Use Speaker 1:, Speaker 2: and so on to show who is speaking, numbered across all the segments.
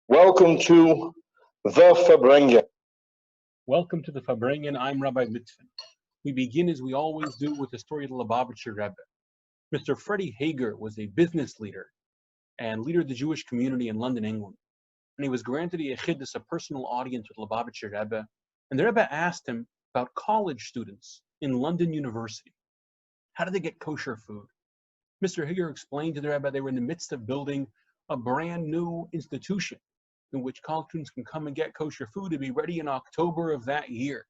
Speaker 1: Welcome to the Farbrengen.
Speaker 2: Welcome to the Farbrengen. I'm Rabbi Litvin. We begin as we always do with the story of the Lubavitcher Rebbe. Mr. Freddie Hager was a business leader and leader of the Jewish community in London, England. And he was granted a yechidus, a personal audience with Lubavitcher Rebbe. And the Rebbe asked him about college students in London University. How do they get kosher food? Mr. Hager explained to the Rebbe they were in the midst of building a brand new institution in which college students can come and get kosher food to be ready in October of that year.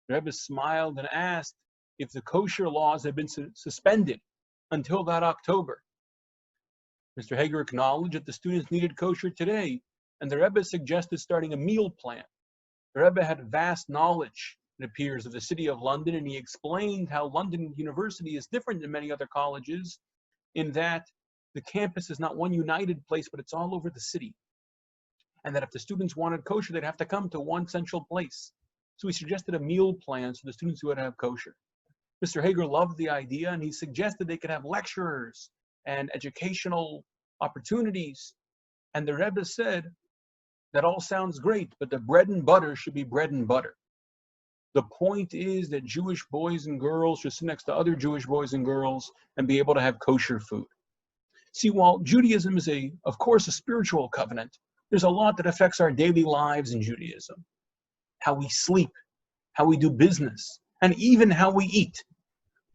Speaker 2: The Rebbe smiled and asked if the kosher laws had been suspended until that October. Mr. Hager acknowledged that the students needed kosher today, and the Rebbe suggested starting a meal plan. The Rebbe had vast knowledge, it appears, of the city of London, and he explained how London University is different than many other colleges in that the campus is not one united place, but it's all over the city. And that if the students wanted kosher, they'd have to come to one central place. So he suggested a meal plan for the students who would have kosher. Mr. Hager loved the idea, and he suggested they could have lecturers and educational opportunities. And the Rebbe said, that all sounds great, but the bread and butter should be bread and butter. The point is that Jewish boys and girls should sit next to other Jewish boys and girls and be able to have kosher food. See, while Judaism is, of course, a spiritual covenant, there's a lot that affects our daily lives in Judaism. How we sleep, how we do business, and even how we eat.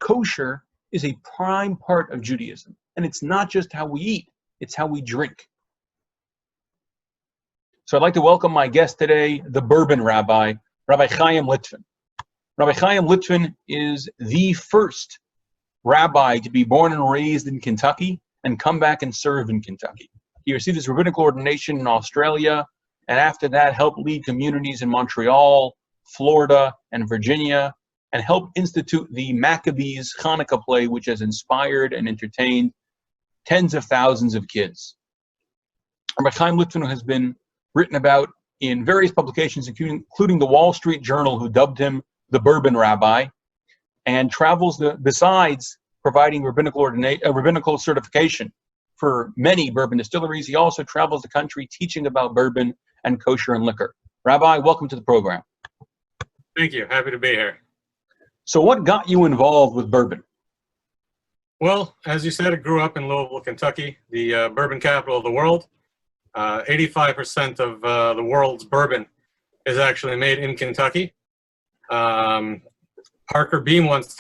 Speaker 2: Kosher is a prime part of Judaism. And it's not just how we eat, it's how we drink. So I'd like to welcome my guest today, the BourbonRabbi, Rabbi Chaim Litvin. Rabbi Chaim Litvin is the first rabbi to be born and raised in Kentucky and come back and serve in Kentucky. He received his rabbinical ordination in Australia, and after that helped lead communities in Montreal, Florida, and Virginia, and helped institute the Maccabees Hanukkah play, which has inspired and entertained tens of thousands of kids. Rabbi Chaim Litvin has been written about in various publications, including the Wall Street Journal, who dubbed him the BourbonRabbi, and travels besides providing rabbinical certification for many bourbon distilleries. He also travels the country teaching about bourbon and kosher and liquor. Rabbi, welcome to the program.
Speaker 3: Thank you. Happy to be here.
Speaker 2: So what got you involved with bourbon?
Speaker 3: Well, as you said, I grew up in Louisville, Kentucky, the bourbon capital of the world. 85% of the world's bourbon is actually made in Kentucky. Parker Beam once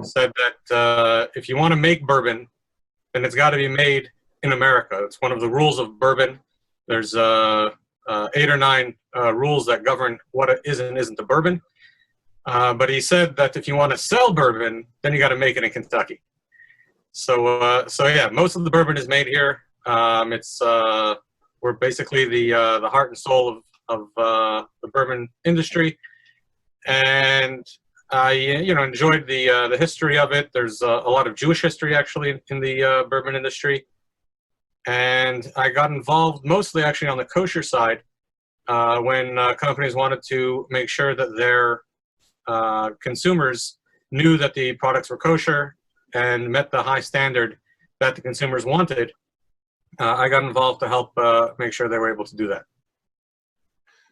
Speaker 3: said that if you want to make bourbon, then it's got to be made in America. It's one of the rules of bourbon. There's 8 or 9 rules that govern what it is and isn't a bourbon. But he said that if you want to sell bourbon, then you got to make it in Kentucky. So yeah, most of the bourbon is made here. We're basically the heart and soul of the bourbon industry, and I enjoyed the history of it. There's a lot of Jewish history actually in the bourbon industry, and I got involved mostly actually on the kosher side when companies wanted to make sure that their consumers knew that the products were kosher and met the high standard that the consumers wanted. I got involved to help make sure they were able to do that.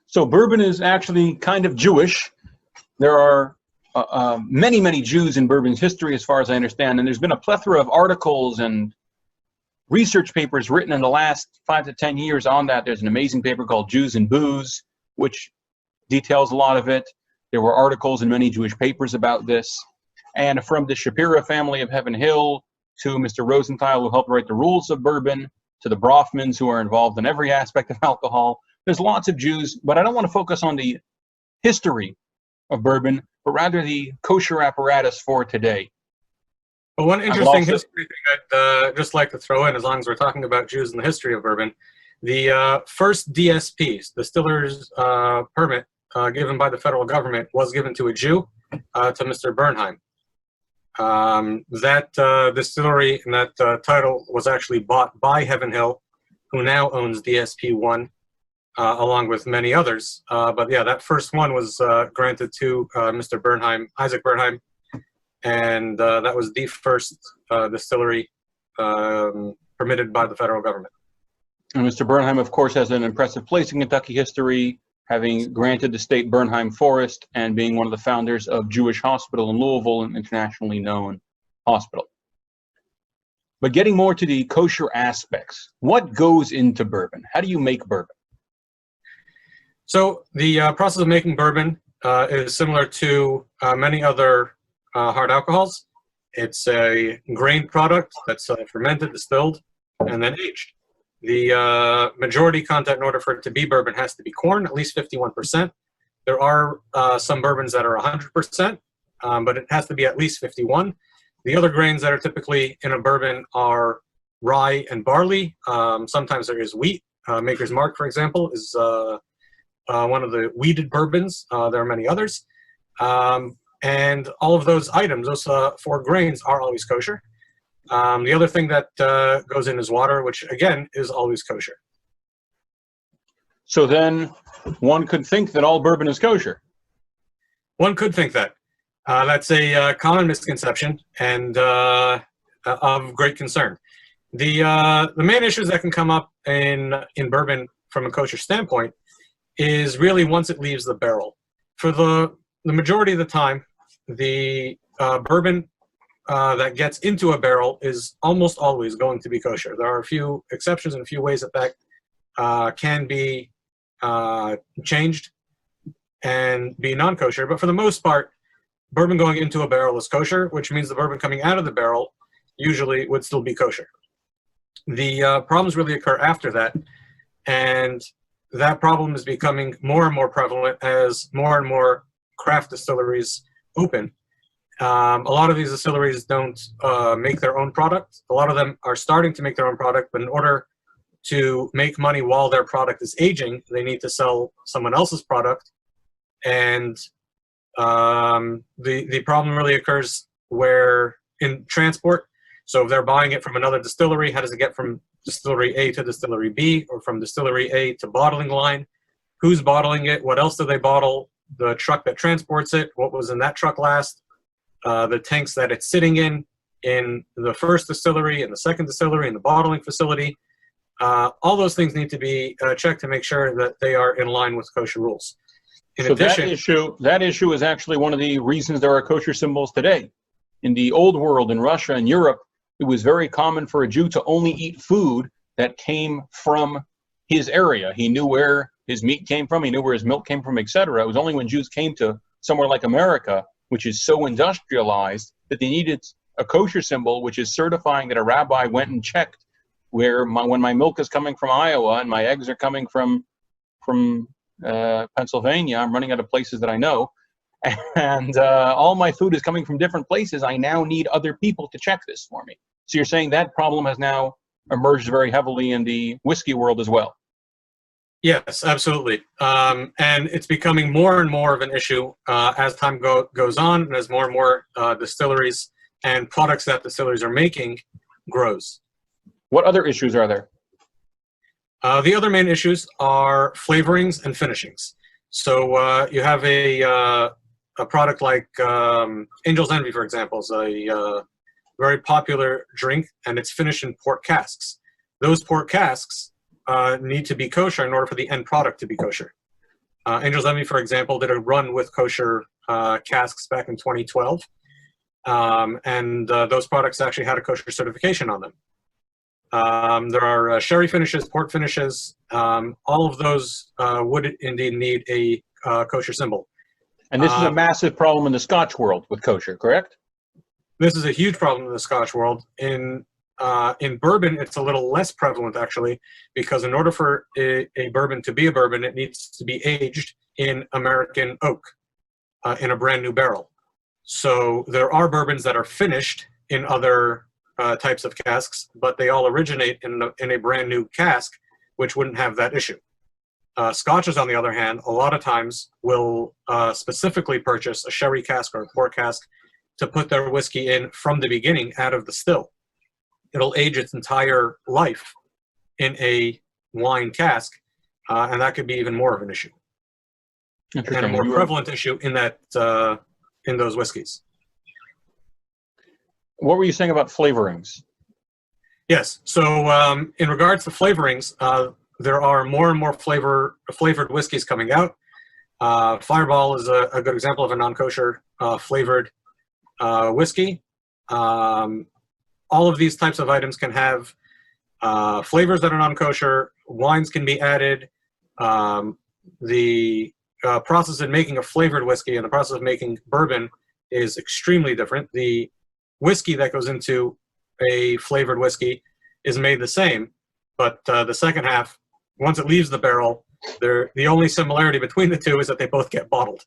Speaker 2: So bourbon is actually kind of Jewish. There are many, many Jews in bourbon's history, as far as I understand, and there's been a plethora of articles and research papers written in the last 5 to 10 years on that. There's an amazing paper called Jews and Booze, which details a lot of it. There were articles in many Jewish papers about this. And from the Shapira family of Heaven Hill to Mr. Rosenthal, who helped write the rules of bourbon, to the Brofmans, who are involved in every aspect of alcohol. There's lots of Jews, but I don't want to focus on the history of bourbon, but rather the kosher apparatus for today.
Speaker 3: Well, one interesting history thing I'd just like to throw in, as long as we're talking about Jews and the history of bourbon, the first DSPs, distiller's permit given by the federal government, was given to a Jew, to Mr. Bernheim. That distillery and that title was actually bought by Heaven Hill, who now owns DSP-1, along with many others. But yeah, that first one was granted to Mr. Bernheim, Isaac Bernheim, and that was the first distillery permitted by the federal government.
Speaker 2: And Mr. Bernheim, of course, has an impressive place in Kentucky history, having granted the state Bernheim Forest and being one of the founders of Jewish Hospital in Louisville, an internationally known hospital. But getting more to the kosher aspects, what goes into bourbon? How do you make bourbon?
Speaker 3: So the process of making bourbon is similar to many other hard alcohols. It's a grain product that's fermented, distilled, and then aged. The majority content in order for it to be bourbon has to be corn, at least 51%. There are some bourbons that are 100%, but it has to be at least 51. The other grains that are typically in a bourbon are rye and barley. Sometimes there is wheat. Maker's Mark, for example, is one of the wheated bourbons. There are many others. And all of those items, those 4 grains, are always kosher. The other thing that goes in is water, which, again, is always kosher.
Speaker 2: So then one could think that all bourbon is kosher.
Speaker 3: One could think that. That's a common misconception and of great concern. The main issues that can come up in bourbon from a kosher standpoint is really once it leaves the barrel. For the majority of the time, the bourbon that gets into a barrel is almost always going to be kosher. There are a few exceptions and a few ways that can be changed and be non-kosher, but for the most part, bourbon going into a barrel is kosher, which means the bourbon coming out of the barrel usually would still be kosher. The problems really occur after that, and that problem is becoming more and more prevalent as more and more craft distilleries open. A lot of these distilleries don't make their own product. A lot of them are starting to make their own product, but in order to make money while their product is aging, they need to sell someone else's product. And the problem really occurs where in transport. So if they're buying it from another distillery, how does it get from distillery A to distillery B, or from distillery A to bottling line? Who's bottling it? What else do they bottle? The truck that transports it, what was in that truck last? The tanks that it's sitting in the first distillery, in the second distillery, in the bottling facility. All those things need to be checked to make sure that they are in line with kosher rules. In addition,
Speaker 2: that issue is actually one of the reasons there are kosher symbols today. In the old world, in Russia and Europe, it was very common for a Jew to only eat food that came from his area. He knew where his meat came from, he knew where his milk came from, etc. It was only when Jews came to somewhere like America, which is so industrialized, that they needed a kosher symbol, which is certifying that a rabbi went and checked when my milk is coming from Iowa and my eggs are coming from Pennsylvania, I'm running out of places that I know, and all my food is coming from different places. I now need other people to check this for me. So you're saying that problem has now emerged very heavily in the whiskey world as well?
Speaker 3: Yes, absolutely. And it's becoming more and more of an issue as time goes on, and as more and more distilleries and products that distilleries are making grows.
Speaker 2: What other issues are there?
Speaker 3: The other main issues are flavorings and finishings. So you have a product like Angel's Envy, for example, is a very popular drink, and it's finished in port casks. Those port casks need to be kosher in order for the end product to be kosher. Angel's Envy, for example, did a run with kosher casks back in 2012, and those products actually had a kosher certification on them. There are sherry finishes, port finishes. All of those would indeed need a kosher symbol.
Speaker 2: And this is a massive problem in the Scotch world with kosher, correct?
Speaker 3: This is a huge problem in the Scotch world. In bourbon, it's a little less prevalent, actually, because in order for a bourbon to be a bourbon, it needs to be aged in American oak in a brand new barrel. So there are bourbons that are finished in other types of casks, but they all originate in a brand new cask, which wouldn't have that issue. Scotches, on the other hand, a lot of times will specifically purchase a sherry cask or a port cask to put their whiskey in from the beginning out of the still. It'll age its entire life in a wine cask, and that could be even more of an issue, and a more prevalent issue in that in those whiskeys.
Speaker 2: What were you saying about flavorings?
Speaker 3: Yes. So in regards to flavorings, there are more and more flavored whiskeys coming out. Fireball is a good example of a non-kosher flavored whiskey. All of these types of items can have flavors that are non-kosher. Wines can be added. The process of making a flavored whiskey and the process of making bourbon is extremely different. The whiskey that goes into a flavored whiskey is made the same, but the second half, once it leaves the barrel, the only similarity between the two is that they both get bottled.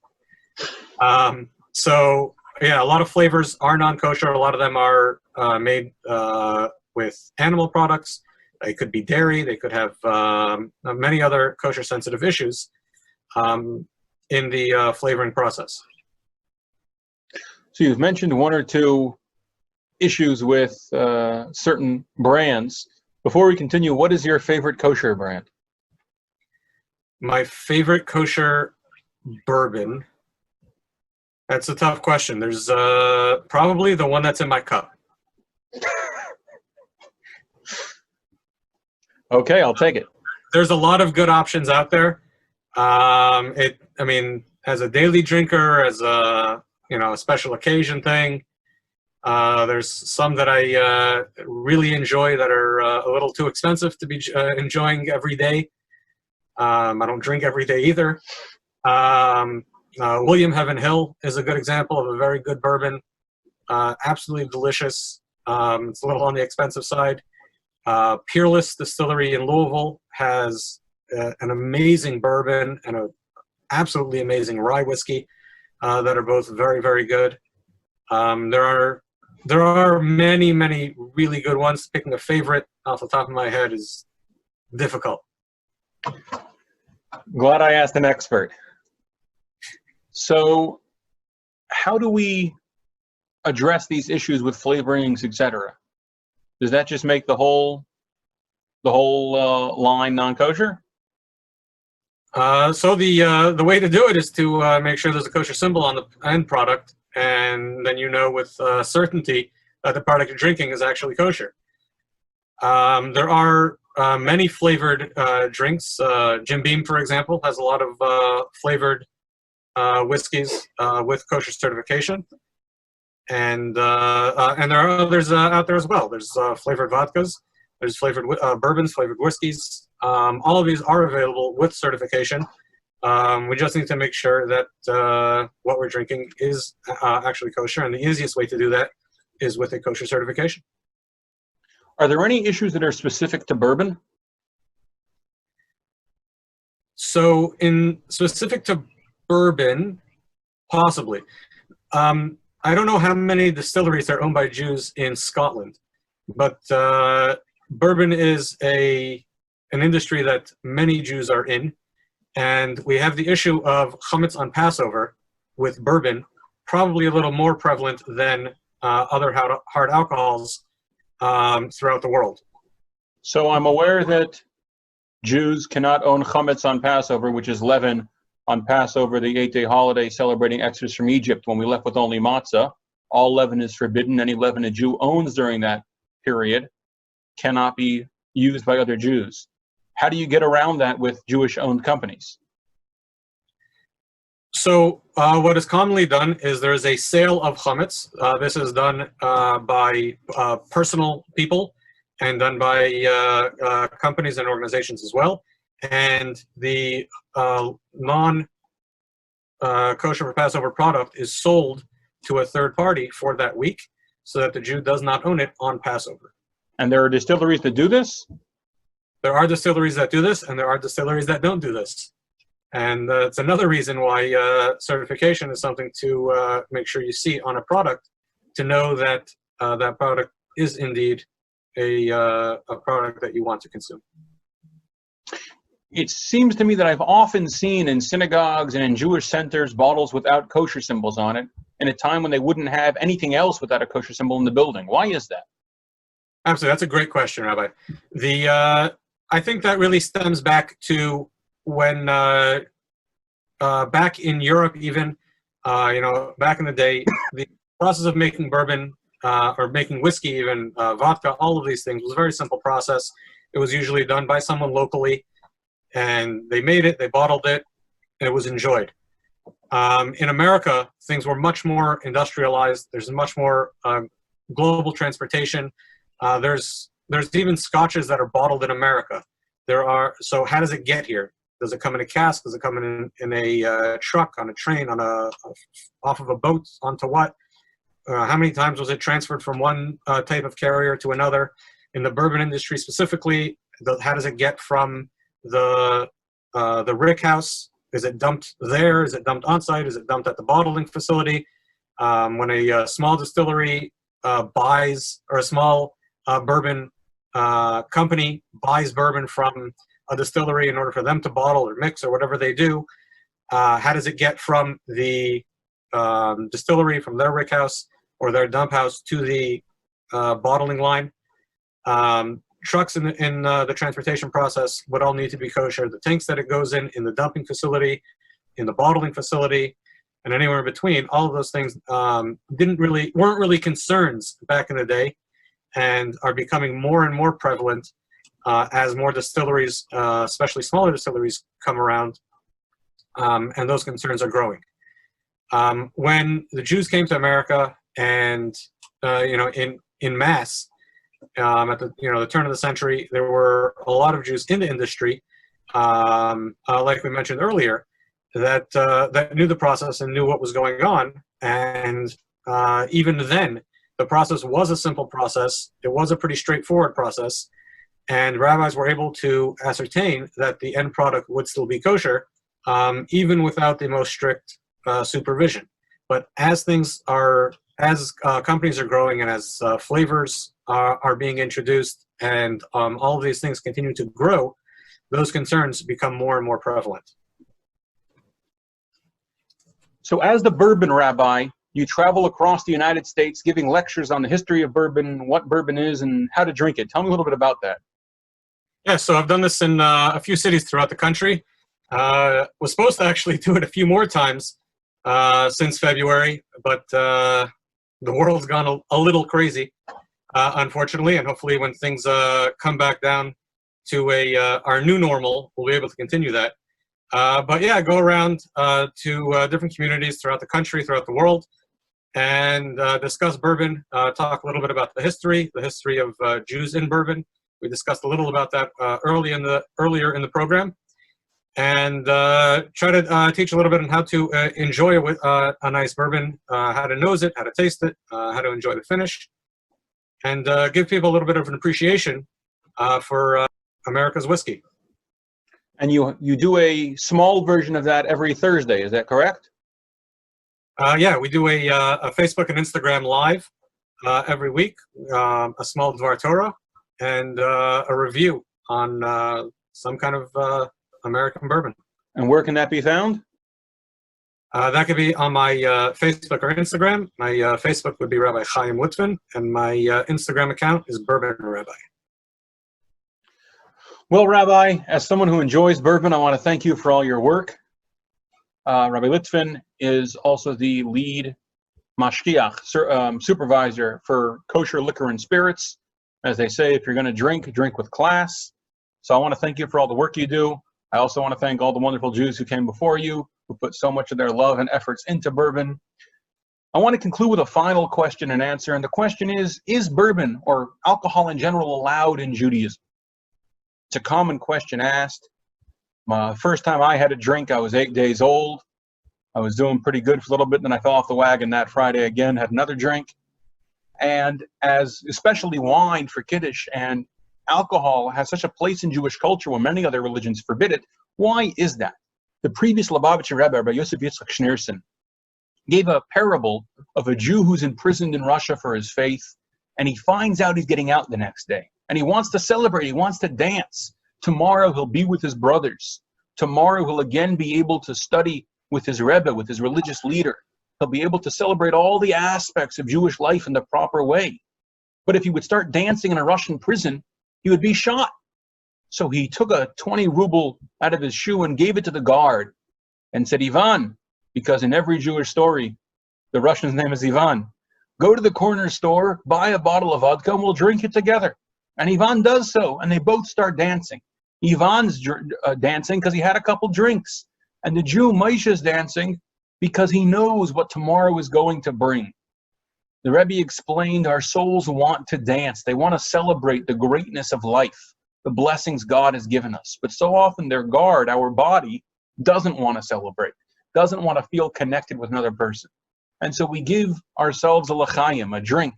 Speaker 3: So yeah, a lot of flavors are non-kosher. A lot of them are made with animal products. They could be dairy. They could have many other kosher-sensitive issues in the flavoring process.
Speaker 2: So you've mentioned one or two issues with certain brands. Before we continue, what is your favorite kosher brand?
Speaker 3: My favorite kosher bourbon? That's a tough question. There's probably the one that's in my cup.
Speaker 2: Okay, I'll take it.
Speaker 3: There's a lot of good options out there. I mean, as a daily drinker, as a a special occasion thing, there's some that I really enjoy that are a little too expensive to be enjoying every day. I don't drink every day either. William Heaven Hill is a good example of a very good bourbon. Absolutely delicious. It's a little on the expensive side. Peerless Distillery in Louisville has an amazing bourbon and an absolutely amazing rye whiskey that are both very, very good. There are many, many really good ones. Picking a favorite off the top of my head is difficult.
Speaker 2: Glad I asked an expert. So how do we address these issues with flavorings, etc.? Does that just make the whole line non-kosher?
Speaker 3: So the way to do it is to make sure there's a kosher symbol on the end product, and then with certainty that the product you're drinking is actually kosher. There are many flavored drinks. Jim Beam, for example, has a lot of flavored whiskeys with kosher certification, and there are others out there as well. There's flavored vodkas, there's flavored bourbons, flavored whiskeys. All of these are available with certification. We just need to make sure that what we're drinking is actually kosher, and the easiest way to do that is with a kosher certification.
Speaker 2: Are there any issues that are specific to bourbon?
Speaker 3: So in specific to bourbon, possibly. I don't know how many distilleries are owned by Jews in Scotland, but bourbon is an industry that many Jews are in, and we have the issue of chametz on Passover with bourbon, probably a little more prevalent than other hard alcohols throughout the world.
Speaker 2: So I'm aware that Jews cannot own chametz on Passover, which is leaven on Passover, the 8-day holiday celebrating Exodus from Egypt, when we left with only matzah. All leaven is forbidden. Any leaven a Jew owns during that period cannot be used by other Jews. How do you get around that with Jewish-owned companies?
Speaker 3: So what is commonly done is there is a sale of chametz. This is done by personal people and done by companies and organizations as well. And the non-kosher for Passover product is sold to a third party for that week so that the Jew does not own it on Passover.
Speaker 2: And there are distilleries that do this?
Speaker 3: There are distilleries that do this, and there are distilleries that don't do this. And it's another reason why certification is something to make sure you see on a product to know that that product is indeed a product that you want to consume.
Speaker 2: It seems to me that I've often seen in synagogues and in Jewish centers bottles without kosher symbols on it, in a time when they wouldn't have anything else without a kosher symbol in the building. Why is that?
Speaker 3: Absolutely, that's a great question, Rabbi. I think that really stems back to when back in Europe, even back in the day, the process of making bourbon or making whiskey, even vodka, all of these things was a very simple process. It was usually done by someone locally, and they made it, they bottled it, and it was enjoyed. In America, things were much more industrialized. There's much more global transportation. There's even scotches that are bottled in America. So how does it get here? Does it come in a cask? Does it come in a truck, on a train, off of a boat, onto what? How many times was it transferred from one type of carrier to another? In the bourbon industry specifically, how does it get from the rick house? Is it dumped there? Is it dumped on site? Is it dumped at the bottling facility? When a small distillery buys, or a small bourbon company buys bourbon from a distillery in order for them to bottle or mix or whatever they do, how does it get from the distillery, from their rick house or their dump house, to the bottling line? Trucks in the transportation process would all need to be kosher. The tanks that it goes in the dumping facility, in the bottling facility, and anywhere in between, all of those things weren't really concerns back in the day, and are becoming more and more prevalent as more distilleries, especially smaller distilleries, come around, and those concerns are growing. When the Jews came to America, and in mass, at the turn of the century, there were a lot of Jews in the industry, like we mentioned earlier, that knew the process and knew what was going on. And even then, the process was a simple process. It was a pretty straightforward process, and rabbis were able to ascertain that the end product would still be kosher, even without the most strict supervision. But as companies are growing, and as flavors are being introduced, and all of these things continue to grow, those concerns become more and more prevalent.
Speaker 2: So as the bourbon rabbi, you travel across the United States giving lectures on the history of bourbon, what bourbon is, and how to drink it. Tell me a little bit about that.
Speaker 3: Yeah, so I've done this in a few cities throughout the country. Was supposed to actually do it a few more times since February, but the world's gone a little crazy, unfortunately, and hopefully when things come back down to our new normal, we'll be able to continue that. But yeah, go around to different communities throughout the country, throughout the world, and discuss bourbon, talk a little bit about the history of Jews in bourbon. We discussed a little about that earlier in the program, and try to teach a little bit on how to enjoy a nice bourbon, how to nose it, how to taste it, how to enjoy the finish, and give people a little bit of an appreciation for America's whiskey.
Speaker 2: And you do a small version of that every Thursday, is that correct?
Speaker 3: Yeah, we do a Facebook and Instagram live every week, a small Dvar Torah, and a review on some kind of American bourbon.
Speaker 2: And where can that be found?
Speaker 3: That could be on my Facebook or Instagram. My Facebook would be Rabbi Chaim Litvin, and my Instagram account is BourbonRabbi.
Speaker 2: Well, Rabbi, as someone who enjoys bourbon, I want to thank you for all your work. Rabbi Litvin is also the lead mashgiach, supervisor for kosher liquor and spirits. As they say, if you're going to drink, drink with class. So I want to thank you for all the work you do. I also want to thank all the wonderful Jews who came before you, who put so much of their love and efforts into bourbon. I want to conclude with a final question and answer, and the question is bourbon or alcohol in general allowed in Judaism? It's a common question asked. My first time I had a drink, I was 8 days old. I was doing pretty good for a little bit, and then I fell off the wagon that Friday again, had another drink. And as especially wine for Kiddush and alcohol has such a place in Jewish culture when many other religions forbid it, why is that? The previous Lubavitcher Rebbe, Rabbi Yosef Yitzchak Schneerson, gave a parable of a Jew who's imprisoned in Russia for his faith, and he finds out he's getting out the next day. And he wants to celebrate, he wants to dance. Tomorrow he'll be with his brothers. Tomorrow he'll again be able to study with his Rebbe, with his religious leader. He'll be able to celebrate all the aspects of Jewish life in the proper way. But if he would start dancing in a Russian prison, he would be shot. So he took a 20 ruble out of his shoe and gave it to the guard and said, Ivan, because in every Jewish story, the Russian's name is Ivan. Go to the corner store, buy a bottle of vodka, and we'll drink it together. And Ivan does so, and they both start dancing. Ivan's dancing because he had a couple drinks. And the Jew, Moshe, is dancing because he knows what tomorrow is going to bring. The Rebbe explained our souls want to dance. They want to celebrate the greatness of life, the blessings God has given us. But so often their guard, our body, doesn't want to celebrate, doesn't want to feel connected with another person. And so we give ourselves a l'chaim, a drink.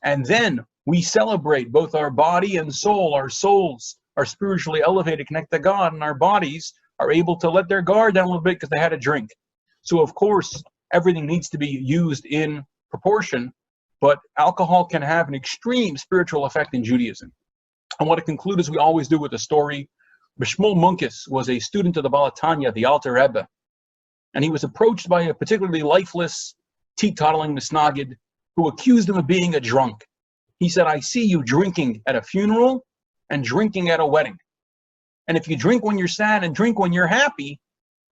Speaker 2: And then we celebrate both our body and soul. Our souls are spiritually elevated, connected to God, and our bodies are able to let their guard down a little bit because they had a drink. So of course, everything needs to be used in proportion, but alcohol can have an extreme spiritual effect in Judaism. I want to conclude, as we always do, with a story. Shmuel Munkes was a student of the Baal Tanya, the Alter Rebbe, and he was approached by a particularly lifeless, teetotaling Misnagid who accused him of being a drunk. He said, I see you drinking at a funeral and drinking at a wedding. And if you drink when you're sad and drink when you're happy,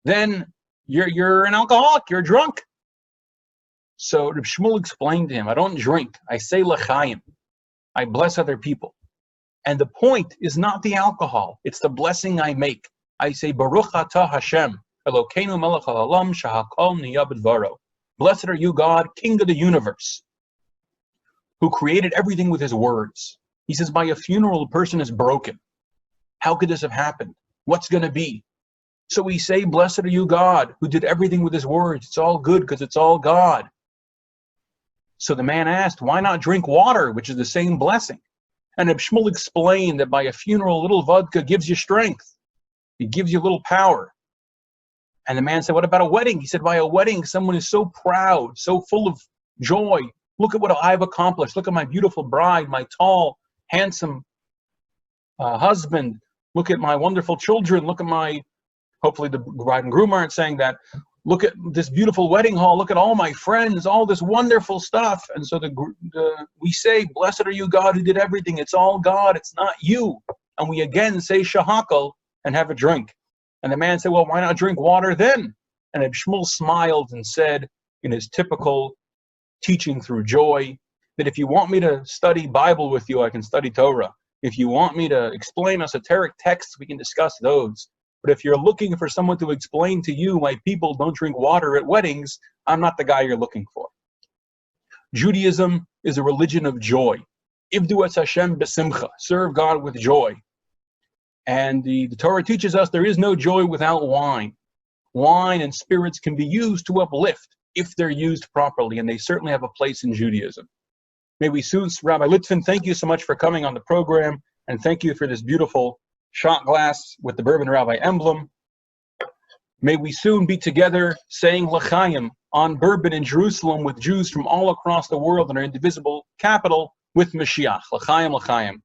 Speaker 2: then you're an alcoholic, you're drunk. So Reb Shmuel explained to him, I don't drink, I say l'chaim. I bless other people. And the point is not the alcohol, it's the blessing I make. I say, Baruch atah Hashem, Elokeinu melech haolam shehakol niyeh b'dvaro. Blessed are you, God, King of the universe, who created everything with his words. He says, by a funeral, a person is broken. How could this have happened? What's going to be? So we say, blessed are you, God, who did everything with his words. It's all good because it's all God. So the man asked, why not drink water, which is the same blessing? And Reb Shmuel explained that by a funeral, a little vodka gives you strength. It gives you a little power. And the man said, what about a wedding? He said, by a wedding, someone is so proud, so full of joy. Look at what I've accomplished. Look at my beautiful bride, my tall, handsome husband. Look at my wonderful children. Look at my, hopefully the bride and groom aren't saying that. Look at this beautiful wedding hall. Look at all my friends, all this wonderful stuff. And so we say, blessed are you, God, who did everything. It's all God. It's not you. And we again say shahakal and have a drink. And the man said, well, why not drink water then? And Reb Shmuel smiled and said, in his typical teaching through joy, that if you want me to study Bible with you, I can study Torah. If you want me to explain esoteric texts, we can discuss those. But if you're looking for someone to explain to you why people don't drink water at weddings, I'm not the guy you're looking for. Judaism is a religion of joy. Ivdu es Hashem besimcha. Serve God with joy. And the Torah teaches us there is no joy without wine. Wine and spirits can be used to uplift if they're used properly, and they certainly have a place in Judaism. May we soon, Rabbi Litvin, thank you so much for coming on the program, and thank you for this beautiful shot glass with the BourbonRabbi emblem. May we soon be together saying l'chaim on bourbon in Jerusalem with Jews from all across the world in our indivisible capital with Mashiach. L'chaim, l'chaim.